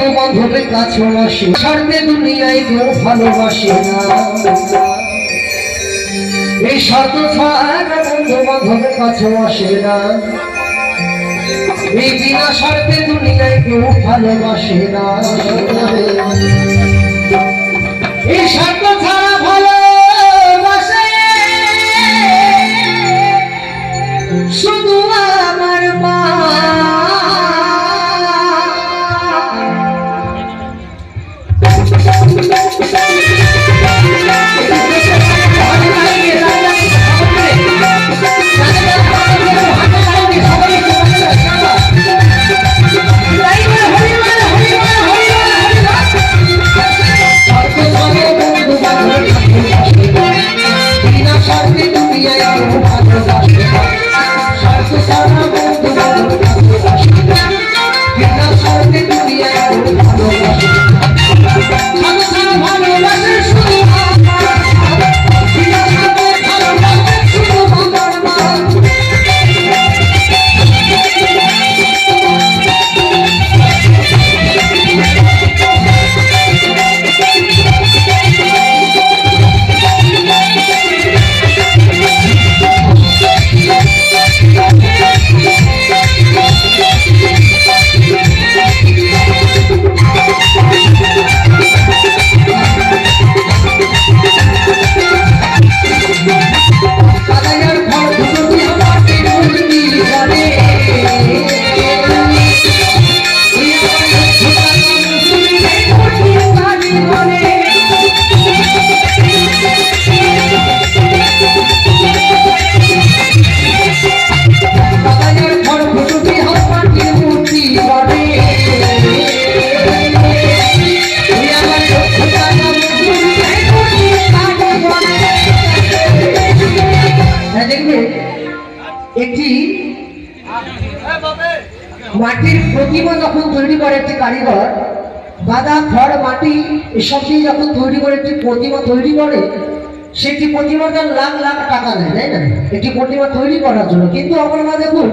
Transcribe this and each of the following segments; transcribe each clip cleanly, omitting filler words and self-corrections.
বন্ধু বান্ধবের কাছে আসে, স্বার্থে দুনিয়ায় কেউ ভালোবাসে না। এই স্বার্থ ছাড়া বন্ধু বান্ধবের কাছে আসে না। এই বিনা স্বার্থে দুনিয়ায় কেউ ভালোবাসে না। এই স্বার্থ ছাড়া ভালোবাসে শুধু আমার মা। একটি মাটির প্রতিমা যখন তৈরি করে একটি কারিগর, বাদা খড় মাটি এসব দিয়ে যখন তৈরি করে একটি প্রতিমা তৈরি করে, সেটি প্রতিমাটা লাখ লাখ টাকা নেয়, তাই না? একটি প্রতিমা তৈরি করার জন্য। কিন্তু আমার মা দেখুন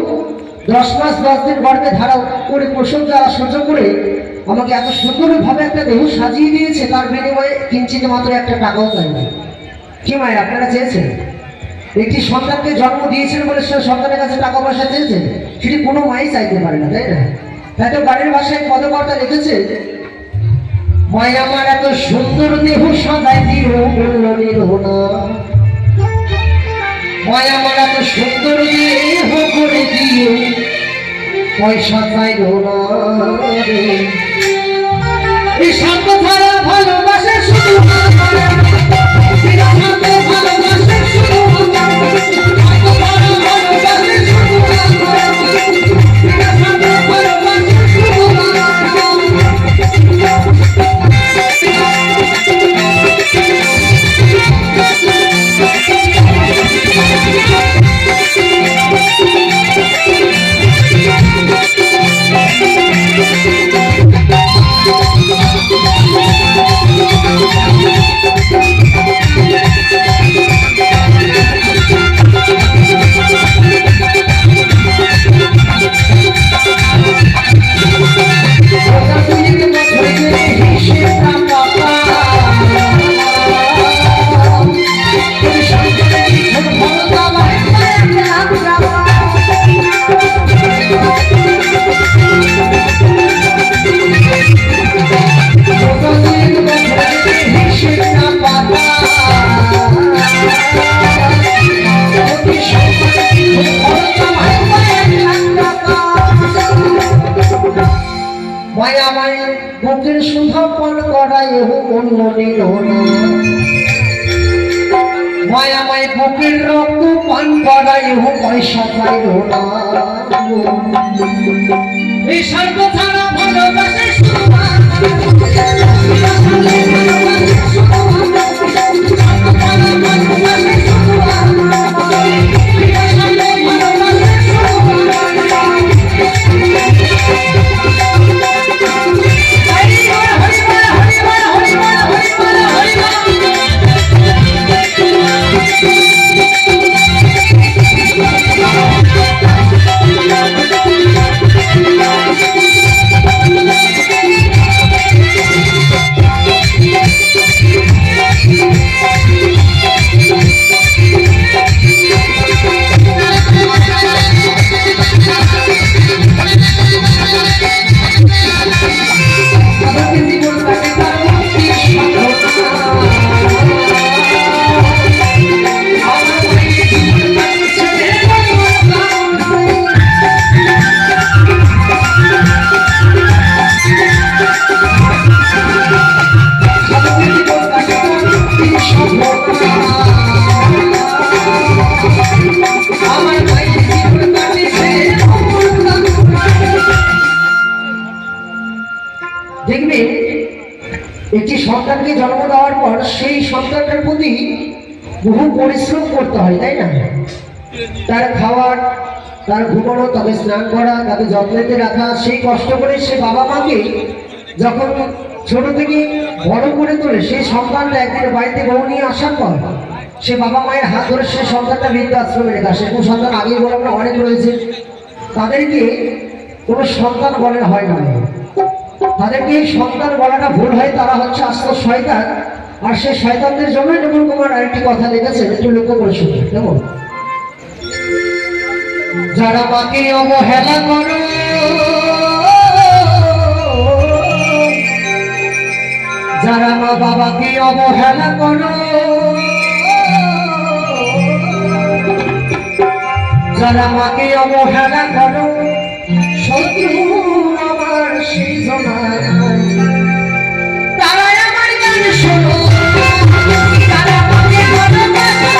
10 মাস 10 দিন গর্ভে ধারা করে প্রসব জ্বালা সহ্য করে আমাকে এত সুন্দরভাবে একটা দেহ সাজিয়ে দিয়েছে, তার বিনিময়ে কিঞ্চিত মাত্র একটা টাকাও দেয়নি। কি মায়ের আপনারা চেয়েছেন? একটি সন্তানকে জন্ম দিয়েছেন বলে সে সন্তানের কাছে টাকা পয়সা চেয়েছেন? সেটি কোনো মাই চাইতে পারে না, তাই না? তাই তো বাড়ির ভাষায় পদকর্তা লিখেছে, মায় আমার এত সুন্দর দেহ সাজাই দিও বলল নিরোনা, মায় আমার এত সুন্দর দেহ করে দিও পয়সা চাইল না। এই স্বার্থ ছাড়া ভালোবাসে শুধু বুকের সুধাপন করাই অন্য নিল না, মায়ামায় বুকের রক্ত পান করাই পয়সা চাইল না। এই স্বার্থ ছাড়া ভালোবাসে দেখবে একটি সন্তানকে জন্ম দেওয়ার পর সেই সন্তানটার প্রতি বহু পরিশ্রম করতে হয়, তাই না? তার খাওয়ার, তার ঘুমানো, তাকে স্নান করা, তাকে যত্নেতে রাখা, সেই কষ্ট করে সে বাবা মাকে যখন ছোট থেকে বড় করে তোলে, সেই সন্তানটা একদিন বাড়িতে বউ নিয়ে আসার পর সে বাবা মায়ের হাত ধরে সে সন্তানটা বৃদ্ধাশ্রমে রেখে আসে। কোনো সন্তান আগেই বললাম না অনেক রয়েছে, তাদেরকে কোনো সন্তান বলে হয় না, তাদেরকে সন্তান বলাটা ভুল হয়, তারা হচ্ছে আস্ত শয়তান। আর সেই শয়তানদের জন্যই নবীন কুমার আরেকটি কথা লিখেছেন, একটু লক্ষ্য করে শুনবেন কেমন। যারা মাকে অবহেলা করো, যারা মা বাবাকে অবহেলা করো, যারা মাকে অবহেলা করো, শত্রু আমার সেই জমায়, তারাই আমার গান শোনো, তারা আমাকে ভালোবাসে,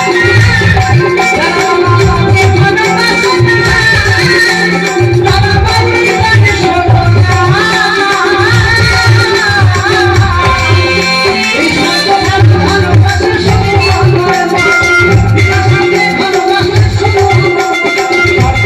তারা আমাকে ভালোবাসে, তারা আমাকে গান শোনো। এই সন্তান ভালোবাসে শুধু আমার মা, ভালোবাসে শুধু আমার মা।